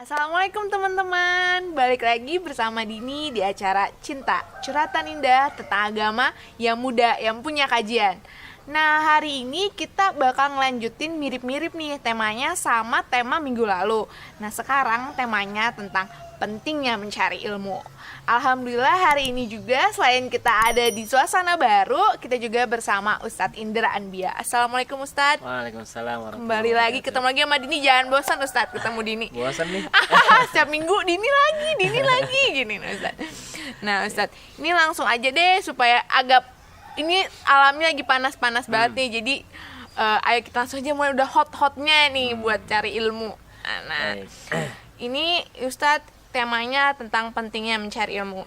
Assalamualaikum teman-teman, balik lagi bersama Dini di acara Cinta, curhatan indah tentang agama yang muda yang punya kajian. Nah, hari ini kita bakal ngelanjutin mirip-mirip nih temanya sama tema minggu lalu. Nah, sekarang temanya tentang pentingnya mencari ilmu. Alhamdulillah hari ini juga selain kita ada di suasana baru, kita juga bersama Ustadz Indra Anbia. Assalamualaikum Ustadz. Waalaikumsalam warahmatullahi Kembali lagi ketemu lagi sama Dini. Jangan bosan Ustadz ketemu Dini. Bosan nih. Setiap minggu Dini lagi gini nah, Ustadz. Nah Ustadz, ini langsung aja deh supaya agak ini alamnya lagi panas-panas banget nih. Jadi ayo kita langsung aja mulai, udah hot-hotnya nih buat cari ilmu. Nah, ini Ustadz temanya tentang pentingnya mencari ilmu.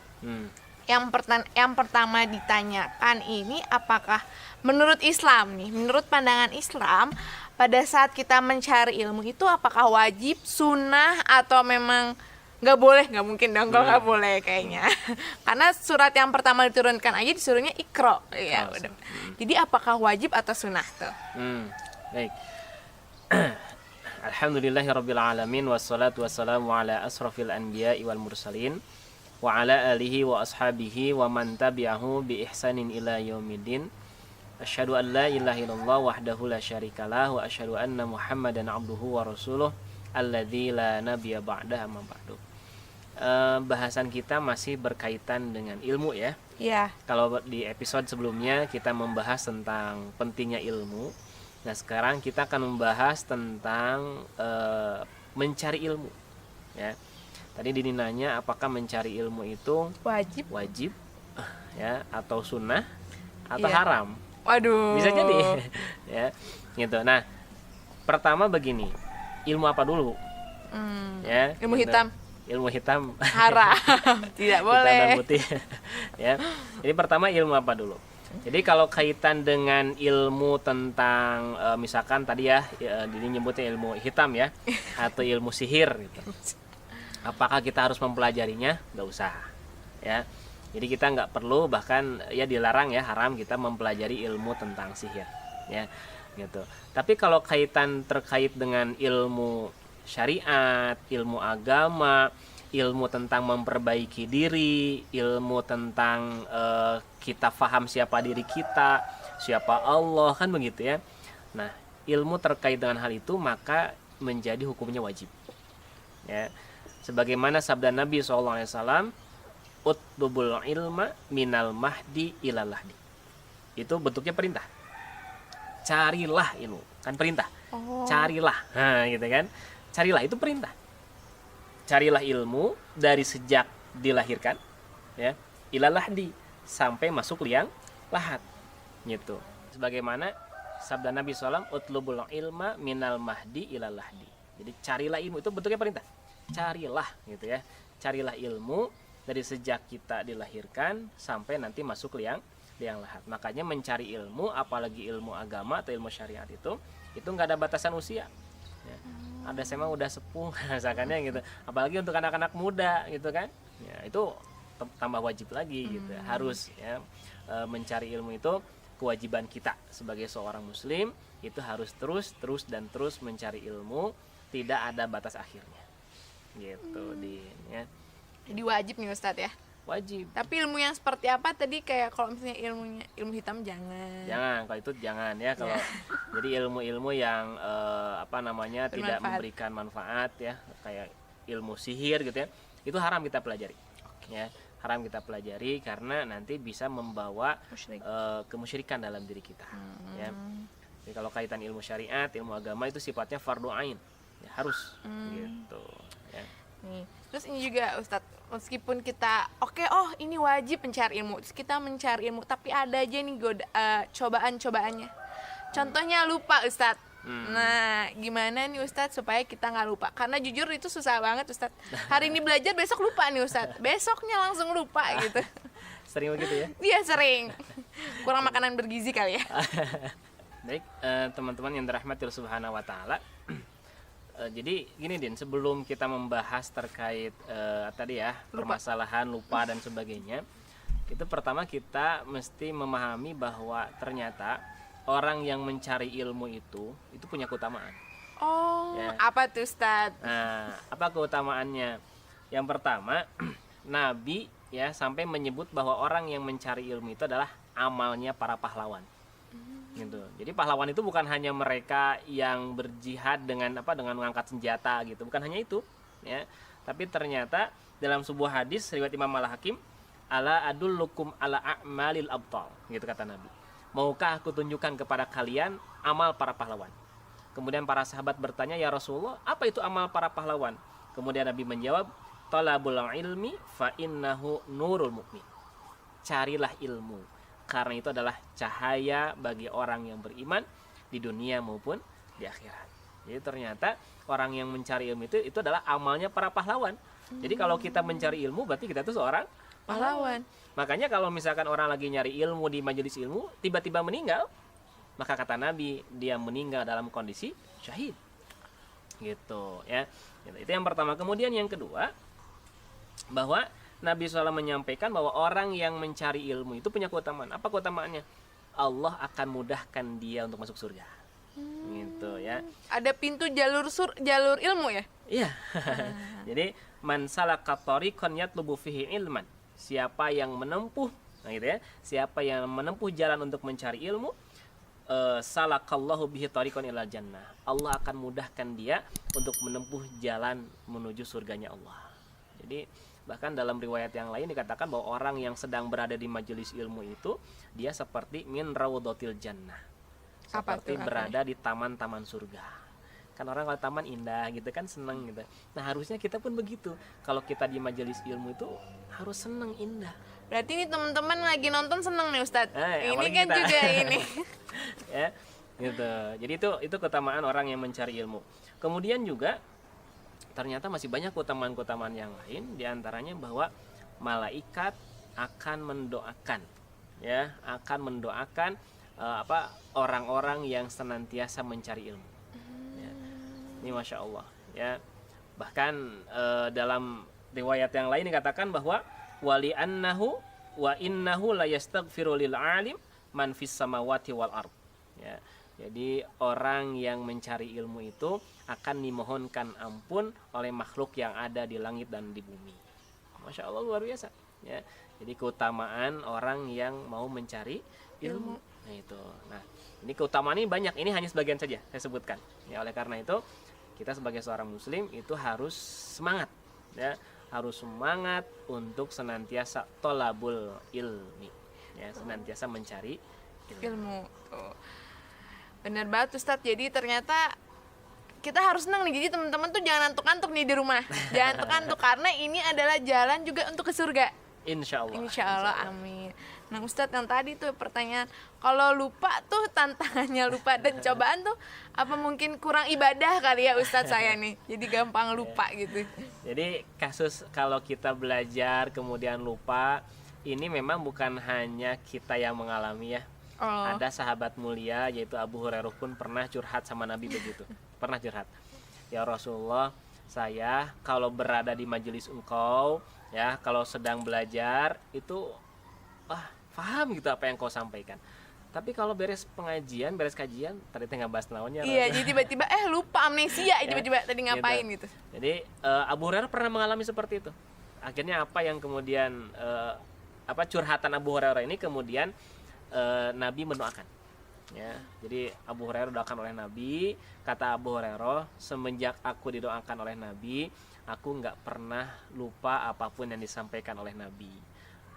Yang pertama ditanyakan ini, apakah menurut Islam nih, menurut pandangan Islam, pada saat kita mencari ilmu itu apakah wajib, sunnah, atau memang nggak boleh? Nggak mungkin dong kalau nggak boleh kayaknya. Karena surat yang pertama diturunkan aja disuruhnya Iqra. Ya, udah. Jadi apakah wajib atau sunnah tuh? Baik. Alhamdulillahirabbil alamin wassalatu wassalamu ala asrofil anbiya'i wal mursalin wa ala alihi wa ashabihi wa man tabi'ahu bi ihsanin ila yaumiddin. Asyhadu an la ilaha illallah wahdahu la syarikalah wa asyhadu anna Muhammadan abduhu wa rasuluh alladzi la nabiyya ba'dahu amma ba'du. Bahasan kita masih berkaitan dengan ilmu ya. Iya. Kalau di episode sebelumnya kita membahas tentang pentingnya ilmu. Nah, sekarang kita akan membahas tentang mencari ilmu ya. Tadi Dini nanya apakah mencari ilmu itu wajib ya, atau sunnah atau haram. Waduh. Bisa jadi ya gitu. Nah, pertama begini, ilmu apa dulu? Ya, Ilmu gitu. hitam. Ilmu hitam Haram. Tidak boleh. hitam dan putih ya. Jadi pertama ilmu apa dulu? Jadi kalau kaitan dengan ilmu tentang misalkan tadi ya Dini nyebutnya ilmu hitam ya atau ilmu sihir gitu. Apakah kita harus mempelajarinya? Nggak usah ya. Jadi kita nggak perlu, bahkan ya dilarang ya, haram kita mempelajari ilmu tentang sihir ya gitu. Tapi kalau kaitan terkait dengan ilmu syariat, ilmu agama, ilmu tentang memperbaiki diri, ilmu tentang kita paham siapa diri kita, siapa Allah, kan begitu ya. Nah, ilmu terkait dengan hal itu maka menjadi hukumnya wajib ya. Sebagaimana sabda Nabi SAW, utlubul ilma minal mahdi ilal lahdi. Itu bentuknya perintah. Carilah ilmu, kan perintah. Carilah, nah gitu kan. Carilah itu perintah. Carilah ilmu dari sejak dilahirkan ya, ilal lahdi, sampai masuk liang lahat gitu. Sebagaimana sabda Nabi SAW, utlubul ilma minal mahdi ilal lahdi. Jadi carilah ilmu itu bentuknya perintah. Carilah gitu ya. Carilah ilmu dari sejak kita dilahirkan sampai nanti masuk liang lahat. Makanya mencari ilmu, apalagi ilmu agama atau ilmu syariat itu nggak ada batasan usia ya. Ada SMA udah sepuh misalkannya gitu. Apalagi untuk anak-anak muda gitu kan ya, itu tambah wajib lagi gitu. Harus ya, mencari ilmu itu kewajiban kita sebagai seorang muslim. Itu harus terus mencari ilmu, tidak ada batas akhirnya gitu. Ya. Jadi wajib nih Ustadz ya. Wajib. Tapi ilmu yang seperti apa tadi, kayak kalau misalnya ilmu hitam jangan. Kalau itu jangan ya. Kalau jadi ilmu-ilmu yang tidak memberikan manfaat ya, kayak ilmu sihir gitu ya, itu haram kita pelajari. Ya, haram kita pelajari karena nanti bisa membawa kemusyrikan dalam diri kita. Ya. Jadi kalau kaitan ilmu syariat, ilmu agama itu sifatnya fardu ain. Ya, harus gitu ya. Nih, terus ini juga Ustadz, meskipun kita ini wajib mencari ilmu, terus kita mencari ilmu, tapi ada aja nih cobaan-cobaannya. Contohnya lupa Ustadz. Nah, gimana nih Ustadz supaya kita nggak lupa? Karena jujur itu susah banget Ustadz. Hari ini belajar, besok lupa nih Ustadz. Besoknya langsung lupa gitu. Sering begitu ya? Iya sering. Kurang makanan bergizi kali ya. Baik, teman-teman yang dirahmati Allah Subhanahu wa taala. Jadi gini Din, sebelum kita membahas terkait tadi ya, permasalahan lupa dan sebagainya, itu pertama kita mesti memahami bahwa ternyata orang yang mencari ilmu itu punya keutamaan. Oh, Ya. apa tuh Ustadz? Nah, apa keutamaannya? Yang pertama, Nabi ya sampai menyebut bahwa orang yang mencari ilmu itu adalah amalnya para pahlawan. Gitu. Jadi pahlawan itu bukan hanya mereka yang berjihad dengan mengangkat senjata gitu, bukan hanya itu, ya. Tapi ternyata dalam sebuah hadis riwayat Imam Al-Hakim, ala adullukum ala a'malil abtal, gitu kata Nabi. Maukah aku tunjukkan kepada kalian amal para pahlawan? Kemudian para sahabat bertanya, ya Rasulullah, apa itu amal para pahlawan? Kemudian Nabi menjawab, talabul ilmi fa innahu nurul mu'min. Carilah ilmu, karena itu adalah cahaya bagi orang yang beriman di dunia maupun di akhirat. Jadi ternyata orang yang mencari ilmu itu adalah amalnya para pahlawan. Jadi kalau kita mencari ilmu berarti kita itu seorang pahlawan. Makanya kalau misalkan orang lagi nyari ilmu di majelis ilmu tiba-tiba meninggal, maka kata Nabi dia meninggal dalam kondisi syahid. Gitu ya. Itu yang pertama. Kemudian yang kedua, bahwa Nabi SAW menyampaikan bahwa orang yang mencari ilmu itu punya keutamaan. Apa keutamaannya? Allah akan mudahkan dia untuk masuk surga. Gitu ya. Ada pintu jalur ilmu ya? Iya. Jadi man salaka tariqan yatlubu fihi ilman. Siapa yang menempuh, nah gitu ya. Siapa yang menempuh jalan untuk mencari ilmu, salakallahu bihi tariqan ilal jannah. Allah akan mudahkan dia untuk menempuh jalan menuju surganya Allah. Jadi bahkan dalam riwayat yang lain dikatakan bahwa orang yang sedang berada di majelis ilmu itu dia seperti min raudhatil jannah. Seperti berada di taman-taman surga. Kan orang kalau taman indah gitu kan, seneng gitu. Nah harusnya kita pun begitu. Kalau kita di majelis ilmu itu harus seneng, indah. Berarti ini teman-teman lagi nonton seneng nih Ustadz. Ini apalagi kan kita. juga ini. Ya, gitu. Jadi itu keutamaan orang yang mencari ilmu. Kemudian juga ternyata masih banyak keutamaan-keutamaan yang lain, diantaranya bahwa malaikat akan mendoakan, ya, akan mendoakan orang-orang yang senantiasa mencari ilmu. Ya. Ini masya Allah, ya. Bahkan dalam riwayat yang lain dikatakan bahwa wali annahu wa innahu la yastaghfiru lil alim man fis samawati wal ard. Ya. Jadi orang yang mencari ilmu itu akan dimohonkan ampun oleh makhluk yang ada di langit dan di bumi. Masya Allah, luar biasa. Ya, jadi keutamaan orang yang mau mencari ilmu. Nah itu. Nah ini keutamaan ini banyak. Ini hanya sebagian saja saya sebutkan. Ya, oleh karena itu kita sebagai seorang Muslim itu harus semangat. Ya, harus semangat untuk senantiasa tolabul ilmi. Ya, senantiasa mencari Ilmu. Tuh. Bener banget Ustadz, jadi ternyata kita harus senang nih. Jadi teman-teman tuh jangan ngantuk-ngantuk nih di rumah. Jangan ngantuk-ngantuk karena ini adalah jalan juga untuk ke surga. Insya Allah. Insya Allah, amin. Nah Ustadz yang tadi tuh pertanyaan, kalau lupa tuh tantangannya lupa dan cobaan tuh apa mungkin kurang ibadah kali ya Ustadz saya nih. Jadi gampang lupa gitu. Jadi kasus kalau kita belajar kemudian lupa, ini memang bukan hanya kita yang mengalami ya. Oh. Ada sahabat mulia yaitu Abu Hurairah pun pernah curhat sama Nabi begitu. Pernah curhat. Ya Rasulullah, saya kalau berada di majelis engkau, ya kalau sedang belajar itu paham gitu apa yang kau sampaikan. Tapi kalau beres pengajian, beres kajian, tadi tengah bahas naonnya. Iya, jadi tiba-tiba lupa, amnesia tiba-tiba tadi ngapain gitu. Jadi Abu Hurairah pernah mengalami seperti itu. Akhirnya apa yang kemudian curhatan Abu Hurairah ini kemudian Nabi mendoakan, ya. Jadi Abu Hurairah doakan oleh Nabi. Kata Abu Hurairah, semenjak aku didoakan oleh Nabi, aku nggak pernah lupa apapun yang disampaikan oleh Nabi.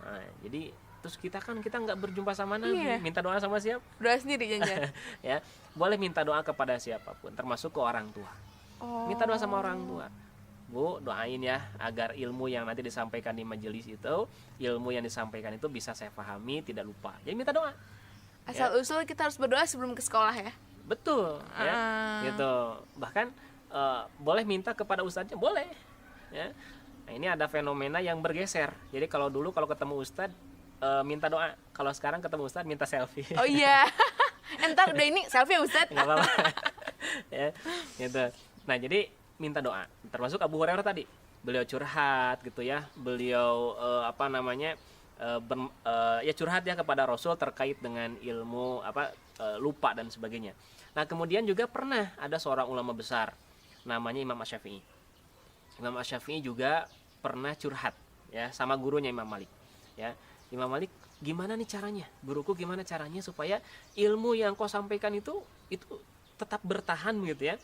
Nah, jadi terus kita nggak berjumpa sama Nabi, iya. Minta doa sama siapa? Doa sendiri jangan. Ya, boleh minta doa kepada siapapun, termasuk ke orang tua. Oh. Minta doa sama orang tua. Bu, doain ya agar ilmu yang nanti disampaikan di majelis itu, ilmu yang disampaikan itu bisa saya pahami, tidak lupa. Jadi minta doa. Asal usul kita harus berdoa sebelum ke sekolah ya. Betul, ya. Gitu. Bahkan boleh minta kepada ustadznya, boleh. Ya. Nah, ini ada fenomena yang bergeser. Jadi kalau dulu kalau ketemu ustadz minta doa, kalau sekarang ketemu ustadz minta selfie. Oh iya. Entar udah ini selfie ya ustadz. Enggak apa-apa. Ya, gitu. Nah, jadi minta doa, termasuk Abu Hurairah tadi, beliau curhat gitu ya, beliau ya curhat ya kepada Rasul terkait dengan ilmu lupa dan sebagainya. Nah, kemudian juga pernah ada seorang ulama besar namanya Imam Asy-Syafi'i. Imam Asy-Syafi'i juga pernah curhat ya sama gurunya Imam Malik. Ya, Imam Malik, gimana nih caranya? Guruku, gimana caranya supaya ilmu yang kau sampaikan itu tetap bertahan gitu ya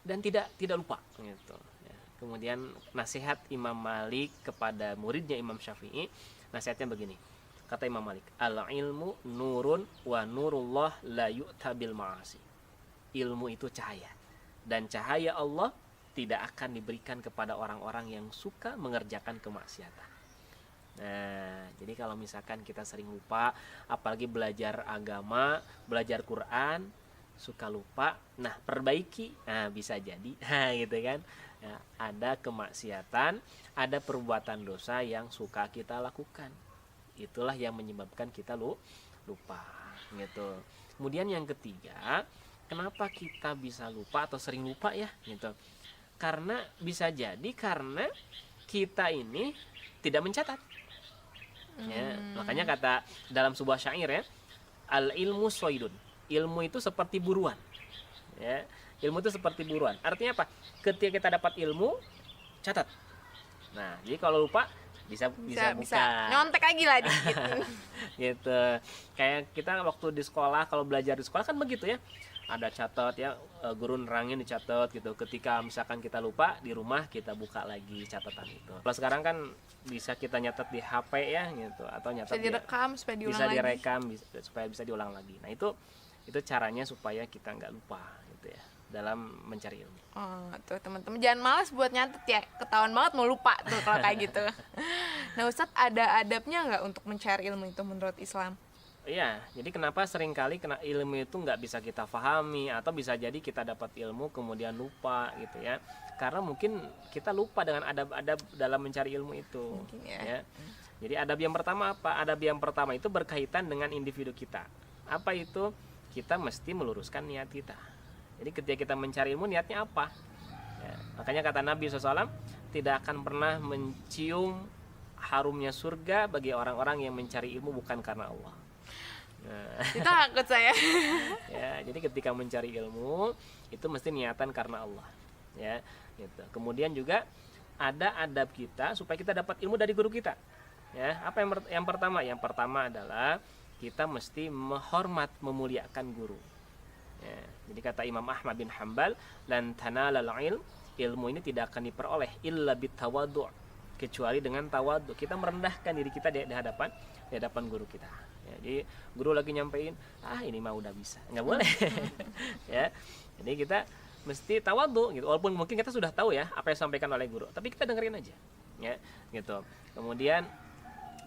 dan tidak lupa gitu. Ya. Kemudian nasihat Imam Malik kepada muridnya Imam Syafi'i, nasihatnya begini. Kata Imam Malik, al-ilmu nurun wa nurullah la yu'ta bil ma'asi. Ilmu itu cahaya dan cahaya Allah tidak akan diberikan kepada orang-orang yang suka mengerjakan kemaksiatan. Nah, jadi kalau misalkan kita sering lupa, apalagi belajar agama, belajar Quran, suka lupa, nah perbaiki, nah bisa jadi, nah gitu kan, nah, ada kemaksiatan, ada perbuatan dosa yang suka kita lakukan, itulah yang menyebabkan kita lupa, gitu. Kemudian yang ketiga, kenapa kita bisa lupa atau sering lupa ya, gitu? Karena bisa jadi karena kita ini tidak mencatat. Ya, makanya kata dalam sebuah syair ya, al ilmu soidun, ilmu itu seperti buruan. Ya, ilmu itu seperti buruan. Artinya apa? Ketika kita dapat ilmu, catat. Nah, jadi kalau lupa bisa buka. Nyontek lagi lah dikit. Gitu. Kayak kita waktu di sekolah, kalau belajar di sekolah kan begitu ya. Ada catat ya, guru nerangin dicatat gitu. Ketika misalkan kita lupa, di rumah kita buka lagi catatan itu. Kalau sekarang kan bisa kita nyatat di HP ya gitu, atau nyatat bisa direkam supaya diulang bisa lagi. direkam supaya bisa diulang lagi. Nah, itu caranya supaya kita nggak lupa gitu ya dalam mencari ilmu. Oh, tuh teman-teman jangan malas buat nyatet ya, ketahuan banget mau lupa tuh kalau kayak gitu. Nah, Ustadz, ada adabnya nggak untuk mencari ilmu itu menurut Islam? Iya, jadi kenapa seringkali ilmu itu nggak bisa kita pahami, atau bisa jadi kita dapat ilmu kemudian lupa gitu ya, karena mungkin kita lupa dengan adab-adab dalam mencari ilmu itu. Mungkin ya. Jadi adab yang pertama apa? Adab yang pertama itu berkaitan dengan individu kita. Apa itu? Kita mesti meluruskan niat kita. Jadi ketika kita mencari ilmu, niatnya apa? Ya, makanya kata Nabi SAW, tidak akan pernah mencium harumnya surga bagi orang-orang yang mencari ilmu bukan karena Allah. Nah, itu takut saya. Ya, jadi ketika mencari ilmu itu mesti niatan karena Allah. Ya, gitu. Kemudian juga ada adab kita supaya kita dapat ilmu dari guru kita. Ya, apa yang pertama? Yang pertama adalah kita mesti menghormat, memuliakan guru. Ya, jadi kata Imam Ahmad bin Hanbal, lan tanalal ilmu ini tidak akan diperoleh illa bitawadhu', kecuali dengan tawadhu. Kita merendahkan diri kita di hadapan guru kita. Ya, jadi guru lagi nyampein, ini mah udah bisa, nggak boleh. Ya, jadi kita mesti tawadhu gitu. Walaupun mungkin kita sudah tahu ya apa yang disampaikan oleh guru, tapi kita dengerin aja, ya, gitu. Kemudian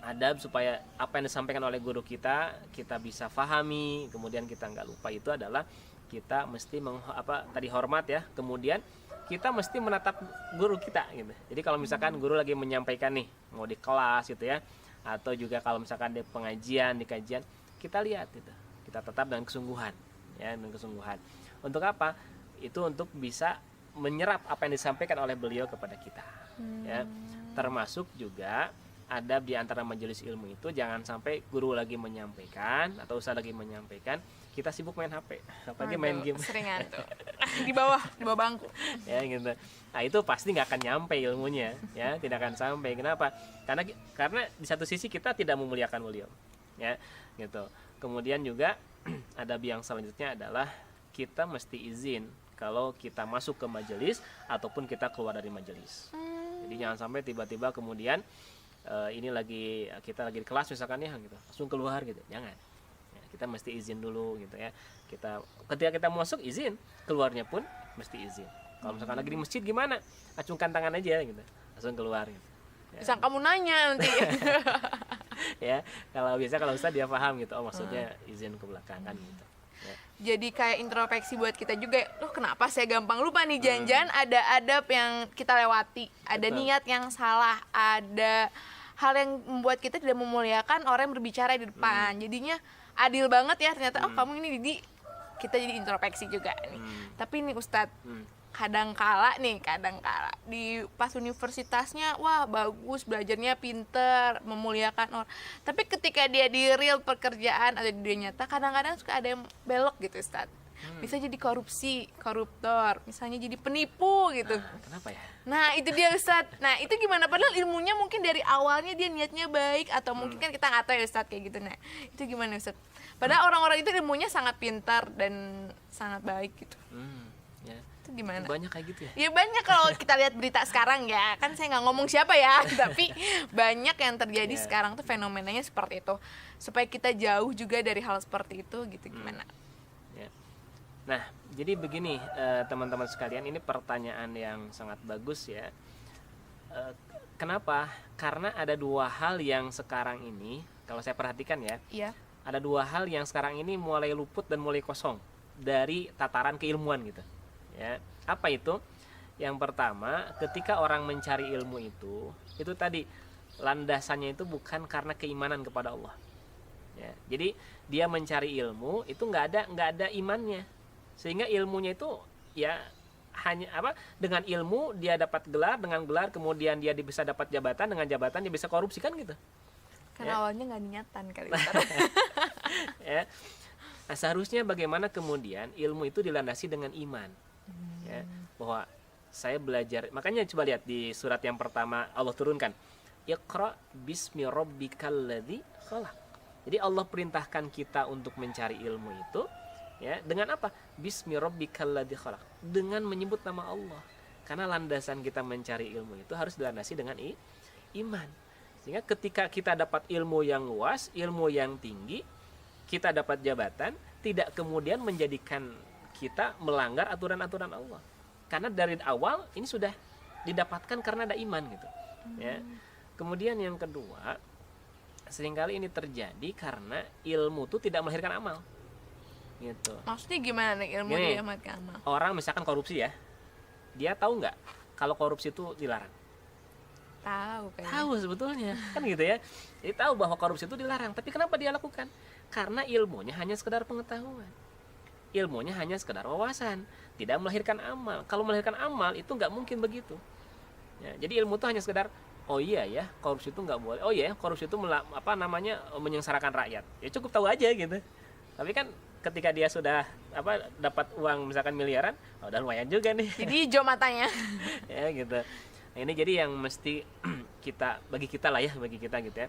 adab supaya apa yang disampaikan oleh guru kita bisa pahami, kemudian kita nggak lupa, itu adalah kita mesti hormat ya. Kemudian kita mesti menatap guru kita gitu. Jadi kalau misalkan guru lagi menyampaikan nih, mau di kelas gitu ya, atau juga kalau misalkan di pengajian, di kajian, kita lihat gitu. Kita tetap dengan kesungguhan, ya, dengan kesungguhan. Untuk apa? Itu untuk bisa menyerap apa yang disampaikan oleh beliau kepada kita. Ya. Termasuk juga adab di antara majelis ilmu itu, jangan sampai guru lagi menyampaikan atau ustaz lagi menyampaikan, kita sibuk main HP, apalagi main game. Seringan tuh. di bawah bangku. Ya gitu. Nah, itu pasti nggak akan nyampe ilmunya, ya, tidak akan sampai. Kenapa? Karena di satu sisi kita tidak memuliakan beliau, ya, gitu. Kemudian juga adab yang selanjutnya adalah kita mesti izin kalau kita masuk ke majelis ataupun kita keluar dari majelis. Jadi jangan sampai tiba-tiba kemudian kita lagi di kelas misalkan ya gitu, langsung keluar gitu, jangan. Ya, kita mesti izin dulu gitu ya. Ketika kita masuk izin, keluarnya pun mesti izin. Kalau misalkan lagi di masjid gimana? Acungkan tangan aja gitu, langsung keluar gitu. Ya. Bisa kamu nanya nanti. Ya, kalau Ustaz dia paham gitu, oh maksudnya izin ke belakang kan gitu. Ya. Jadi kayak introspeksi buat kita juga, loh kenapa saya gampang lupa nih, jangan-jangan ada adab yang kita lewati, ada Betul. niat yang salah, ada hal yang membuat kita tidak memuliakan orang yang berbicara di depan. Jadinya adil banget ya ternyata, oh kamu ini Didi, kita jadi introspeksi juga nih. Tapi nih Ustadz, kadangkala di pas universitasnya wah bagus, belajarnya pinter, memuliakan orang, tapi ketika dia di real pekerjaan atau di dunia nyata kadang-kadang suka ada yang belok gitu Ustaz. Bisa jadi koruptor, misalnya jadi penipu gitu. Kenapa ya? Nah itu dia Ustaz. Nah itu gimana, padahal ilmunya mungkin dari awalnya dia niatnya baik, atau mungkin kan kita nggak tahu ya Ustaz kayak gitu. Nah itu gimana Ustaz? Padahal orang-orang itu ilmunya sangat pintar dan sangat baik gitu. Ya. Itu gimana? Banyak kayak gitu ya? Ya banyak kalau kita lihat berita sekarang ya. Kan saya nggak ngomong siapa ya, tapi banyak yang terjadi sekarang tuh fenomenanya seperti itu. Supaya kita jauh juga dari hal seperti itu gitu, gimana? Ya. Nah, jadi begini teman-teman sekalian, ini pertanyaan yang sangat bagus ya. Kenapa? Karena ada dua hal yang sekarang ini, kalau saya perhatikan ya, Iya. ada dua hal yang sekarang ini mulai luput dan mulai kosong dari tataran keilmuan gitu. Ya, apa itu? Yang pertama, ketika orang mencari ilmu itu tadi landasannya itu bukan karena keimanan kepada Allah. Ya, jadi dia mencari ilmu itu nggak ada imannya, sehingga ilmunya itu ya hanya dengan ilmu dia dapat gelar, dengan gelar kemudian dia bisa dapat jabatan, dengan jabatan dia bisa korupsi kan gitu. Karena awalnya nggak niatan kali Ustaz. Ya. Nah, seharusnya bagaimana kemudian ilmu itu dilandasi dengan iman. Ya, bahwa saya belajar, makanya coba lihat di surat yang pertama Allah turunkan, Iqra bismi rabbikal ladzi khalaq. Jadi Allah perintahkan kita untuk mencari ilmu itu ya dengan apa? Bismi rabbikal ladzi khalaq, dengan menyebut nama Allah. Karena landasan kita mencari ilmu itu harus dilandasi dengan iman. Sehingga ketika kita dapat ilmu yang luas, ilmu yang tinggi, kita dapat jabatan, tidak kemudian menjadikan kita melanggar aturan-aturan Allah. Karena dari awal ini sudah didapatkan karena ada iman gitu. Ya. Kemudian yang kedua, seringkali ini terjadi karena ilmu itu tidak melahirkan amal. Gitu. Maksudnya gimana nih ilmu Gini, dia amal? orang misalkan korupsi ya, dia tahu nggak kalau korupsi itu dilarang? Tahu kayaknya. Tahu sebetulnya kan gitu ya. Jadi tahu bahwa korupsi itu dilarang, tapi kenapa dia lakukan? Karena ilmunya hanya sekedar pengetahuan, ilmunya hanya sekedar wawasan, tidak melahirkan amal. Kalau melahirkan amal itu nggak mungkin begitu ya. Jadi ilmu itu hanya sekedar oh iya ya korupsi itu nggak boleh, oh iya korupsi itu menyengsarakan rakyat, ya cukup tahu aja gitu. Tapi kan ketika dia sudah dapat uang misalkan miliaran, udah lumayan juga nih. Jadi hijau matanya. Ya gitu. Nah, ini jadi yang mesti bagi kita gitu ya.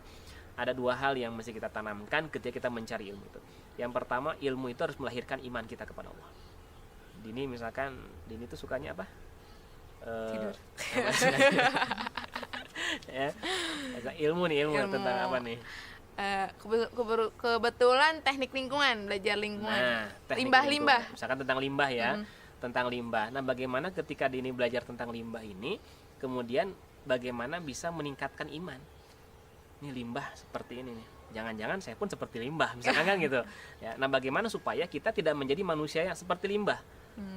Ada dua hal yang mesti kita tanamkan ketika kita mencari ilmu itu. Yang pertama, ilmu itu harus melahirkan iman kita kepada Allah. Dini misalkan, Dini itu sukanya apa? Tidur. Ya. Ilmu tentang apa nih? Kebetulan teknik lingkungan, belajar lingkungan. Nah, limbah. Misalkan tentang limbah ya. Tentang limbah. Nah, bagaimana ketika Dini belajar tentang limbah ini, kemudian bagaimana bisa meningkatkan iman? Ini limbah seperti ini nih. Jangan-jangan saya pun seperti limbah, misalkan kan gitu. Ya, nah, bagaimana supaya kita tidak menjadi manusia yang seperti limbah?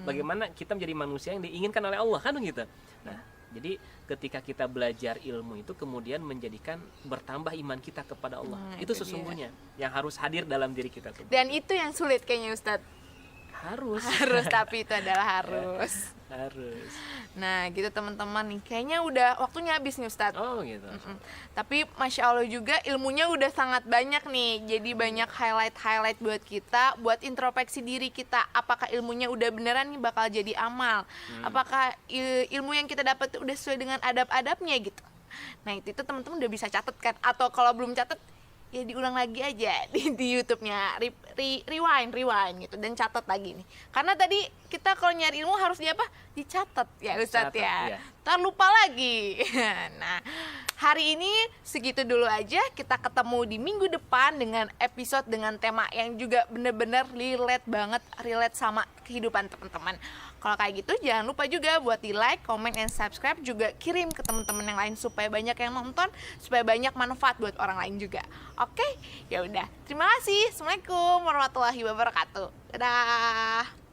Bagaimana kita menjadi manusia yang diinginkan oleh Allah kan gitu. Nah, jadi ketika kita belajar ilmu itu kemudian menjadikan bertambah iman kita kepada Allah. Itu sesungguhnya yang harus hadir dalam diri kita tuh. Dan itu yang sulit kayaknya Ustadz. Harus, tapi itu adalah harus. Harus. Nah gitu teman-teman nih, kayaknya udah waktunya habis nih Ustadz. Oh gitu. Tapi Masya Allah juga ilmunya udah sangat banyak nih. Jadi banyak highlight buat kita, buat introspeksi diri kita. Apakah ilmunya udah beneran nih bakal jadi amal? Apakah ilmu yang kita dapat udah sesuai dengan adab-adabnya gitu? Nah itu teman-teman udah bisa catat kan? Atau kalau belum catat, ya diulang lagi aja di YouTube-nya, rewind gitu, dan catat lagi nih. Karena tadi kita kalau nyari ilmu harus dicatat ya Ustadz ya. Iya. Ntar lupa lagi. Nah hari ini segitu dulu aja. Kita ketemu di minggu depan dengan episode dengan tema yang juga bener-bener relate sama kehidupan teman-teman. Kalau kayak gitu jangan lupa juga buat di like, comment, and subscribe, juga kirim ke teman-teman yang lain supaya banyak yang nonton, supaya banyak manfaat buat orang lain juga. Oke, ya udah. Terima kasih. Assalamualaikum warahmatullahi wabarakatuh. Dadah.